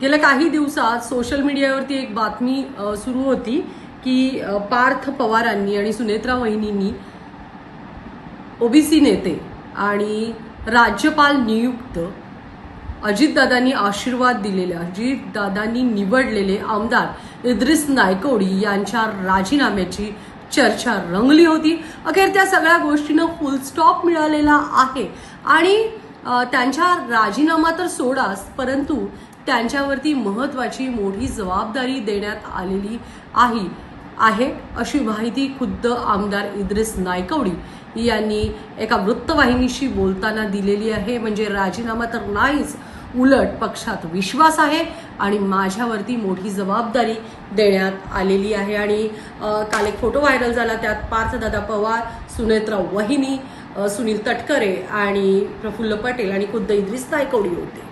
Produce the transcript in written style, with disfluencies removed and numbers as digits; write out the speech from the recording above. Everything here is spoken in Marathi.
गेल्या काही दिवसात सोशल मीडियावरती एक बातमी सुरू होती की पार्थ पवारांनी आणि सुनेत्रा वहिनींनी ओबीसी नेते आणि राज्यपाल नियुक्त अजितदादांनी आशीर्वाद दिलेले अजितदादांनी निवडलेले आमदार इद्रिस नायकवडी यांच्या राजीनाम्याची चर्चा रंगली होती। अखेर त्या सगळ्या गोष्टींना फुल स्टॉप मिळालेला आहे आणि त्यांच्या राजीनामा तर सोडाच, परंतु त्यांच्यावरती महत्त्वाची मोठी जबाबदारी देण्यात आलेली आहे अशी माहिती खुद्द आमदार इद्रिस नायकवडी यांनी एका वृत्तवाहिनीशी बोलताना दिलेली आहे। म्हणजे राजीनामा तर नाहीच, उलट पक्षात विश्वास आहे आणि माझ्यावरती मोठी जबाबदारी देण्यात आलेली आहे। आणि काल एक फोटो व्हायरल झाला, त्यात पार्थदादा पवार, सुनेत्रा वहिनी, सुनील तटकरे आणि प्रफुल्ल पटेल आणि खुद्द इद्रिस नायकवडी होते।